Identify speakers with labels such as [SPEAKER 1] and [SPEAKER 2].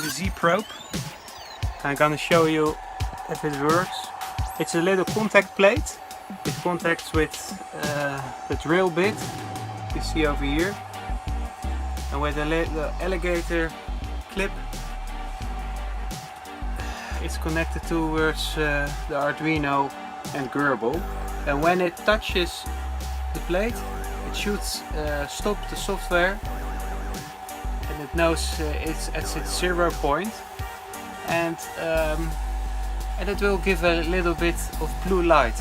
[SPEAKER 1] the Z-Probe. I'm gonna show you if it works. It's a little contact plate. It contacts with the drill bit you see over here, and with the little alligator clip it's connected towards the Arduino and Gerbil, and when it touches the plate it should stop the software, and it knows it's at its 0 point, and it will give a little bit of blue light.